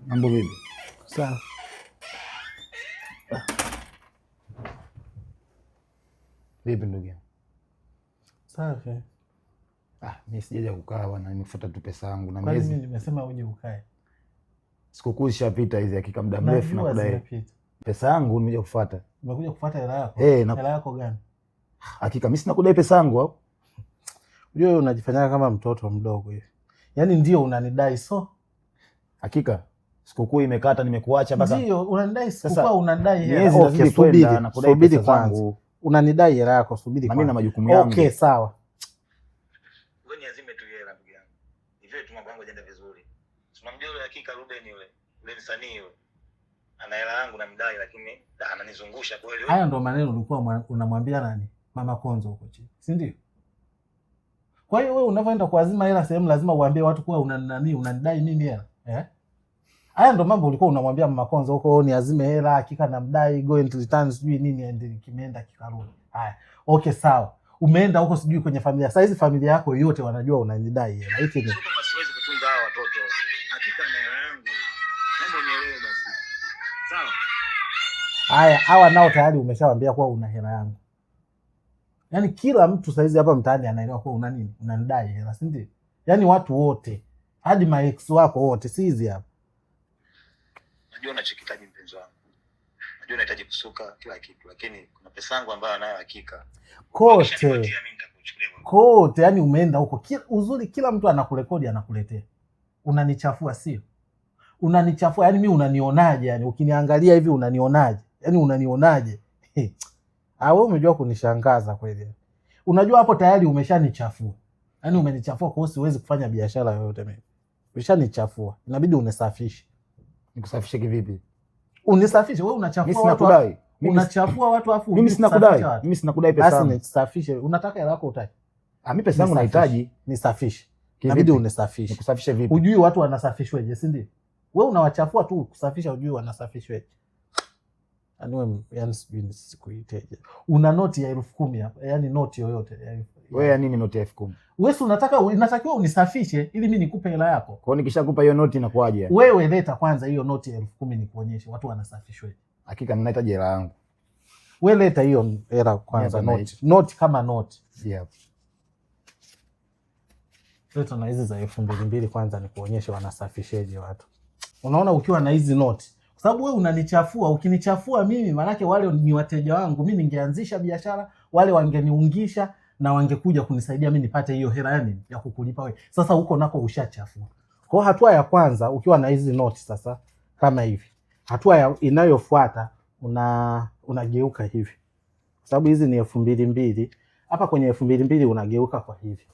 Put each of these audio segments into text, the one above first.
Mambo vipi? Sawa. Vipi ndugu yangu? Safi. Mimi sijaja kukaa bwana, nimefuata tu pesa yangu na miezi. Mimi nimesema uje ukae. Sikukuu zishapita hizi, hakika muda mrefu na kudai. Pesa yangu nimekuja kufuata. Umekuja kufuata hela yako? Hela yako gani? Hakika mimi sina kudai pesa yangu au? Unajua wewe unajifanya kama mtoto mdogo hivi. Yaani ndio unanidai Hakika. Sikukuu imekata, nimekuacha mpaka. Ndio unanidai sikukuu, unanidai hela. Miezi nazidi kwenda na kudai pesa zangu. Unanidai hela yako, subiri kwanza. Na mimi na majukumu yangu. Okay, sawa. Wewe niazime tu hela ndugu yangu. Hivyo tu mambo yangu yanaenda vizuri. Tunamjua yule Hakika Ruben yule. Yule msanii yule. Ana hela yangu na mdai lakini ananizungusha kweli. Haya ndo maneno ulikuwa unamwambia nani? Mama Konzo huko chini. Si ndio? Kwa hiyo wewe unavyoenda kuazima hela sehemu lazima uambie watu kuwa unanidai mimi hela. Haya ndo mambo ulikuwa unamwambia Mama Konzo huko, niazime hela, Hakika na mdai, go and return sijui nini, ndio kimeenda kikarudi. Haya. Okay, sawa. Umeenda huko sijui kwenye familia. Sasa hizi familia yako yote wanajua unanidai hela. Hiki ni kama siwezi kutunza hao watoto. Hakika na hela yangu. Naomba unielewe basi. Sawa? Haya, hawa nao tayari umeshawaambia kuwa una hela yangu. Yaani kila mtu saizi hapa mtaani anaelewa kuwa una nini? Unanidai hela, si ndio? Yaani watu wote, hadi ma ex wako wote, si hizi hapa. Najua unachokitaji mpenzi wangu. Najua unahitaji kusuka kila kitu, lakini kuna pesa yangu ambayo anayo Hakika. Kote, yani umeenda huko. Uzuri kila mtu anakurekodi anakuletea. Unanichafua sio? Unanichafua, yani mimi unanionaje? Yani ukiniangalia hivi unanionaje? Yani unanionaje? Wewe umejua kunishangaza kweli. Unajua hapo tayari umeshanichafua. Yani umenichafua, kwa hiyo siwezi kufanya biashara yoyote mimi. Umeshanichafua. Inabidi unisafishe. Nikusafishe kivipi? Unisafishe, wewe unachafua watu. Unachafua watu afu mimi sina kudai. Mimi sina kudai pesa yangu. Basi nisafishe. Unataka hela yako utaki? Mimi pesa yangu nahitaji. Nisafishe. Inabidi unisafishe. Nikusafishe vipi? Hujui watu wanasafishweje, si ndio? Wewe unawachafua tu, kusafisha hujui wanasafishweje. Yani sijui sikuiteje. Una noti ya 10,000 hapa. Yani noti yoyote. Wewe ya nini noti ya 10,000? Wewe unatakiwa unisafishe ili mimi nikupe hela yako. Kwa hiyo nikishakupa hiyo noti inakuaje? Wewe leta kwanza hiyo noti ya 10,000 nikuonyeshe watu wanasafishweje. Hakika ninahitaji hela yangu. Wewe leta hiyo hela kwanza, noti kama noti. Yep. Leta na hizi za 2,200 kwanza nikuonyeshe wanasafisheje watu. Unaona ukiwa na hizi noti. Kwa sababu wewe unanichafua, ukinichafua mimi maana wale ni wateja wangu, mimi ningeanzisha biashara, wale wangeniungisha na wangekuja kunisaidia mimi nipate hiyo hela yani ya kukulipa wewe. Sasa huko nako ushachafua. Kwa hatua ya kwanza ukiwa na hizi noti sasa kama hivi. Hatua inayofuata unageuka hivi. Kwa sababu hizi ni 2,200. Hapa kwenye 2,200 unageuka kwa hivi.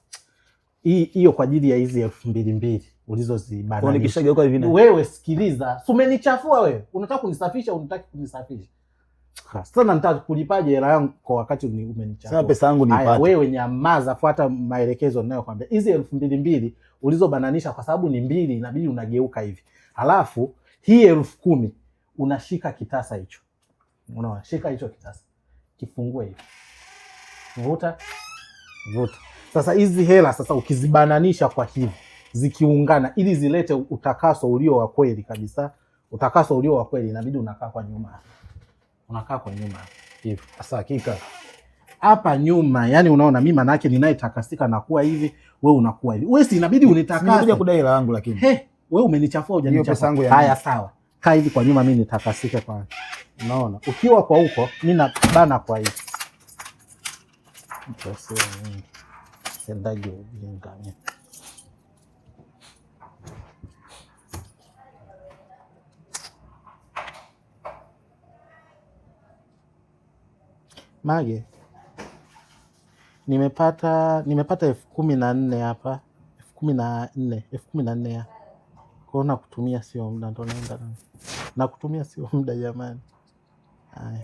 Hiyo kwa ajili ya hizi 2,200 ulizozibana. Kwa nikishageuka hivi na wewe sikiliza. Umenichafua wewe. Unataka kunisafisha au unataka kunisafisha? Sasa nataka kulipaje hela yangu kwa wakati umenichafua. Sasa pesa yangu nipate. Haya wewe nyamaza, fuata maelekezo ninayokuambia. Hizi 2,200 ulizobananisha kwa sababu ni mbili inabidi unageuka hivi. Halafu hii 10,000 unashika kitasa hicho. Unaona? Shika hicho kitasa. Kifungue hivi. Vuta. Sasa hizi hela sasa ukizibananisha kwa hivi zikiungana ili zilete utakaso ulio wa kweli kabisa. Utakaso ulio wa kweli inabidi unakaa kwa nyuma. Unakaa kwa nyuma hivi. Sasa Hakika hapa nyuma, yani unaona mimi maana yake ninayetakasika na kuwa hivi, wewe unakuwa hivi. Wewe si inabidi unitakase. Nimekuja kudai hela yangu lakini. Wewe umenichafua hujanichafua. Haya sawa. Kaa hivi kwa nyuma mimi nitakasike kwa. Unaona? Ukiwa kwa huko mimi nabana kwa hivi. Mtosea nini? Sendaje ujinga mimi. Mage. Nimepata 14,000 hapa. 14,000 ya. Kuona kutumia sio muda ndo naenda. Na kutumia sio muda jamani. Haya.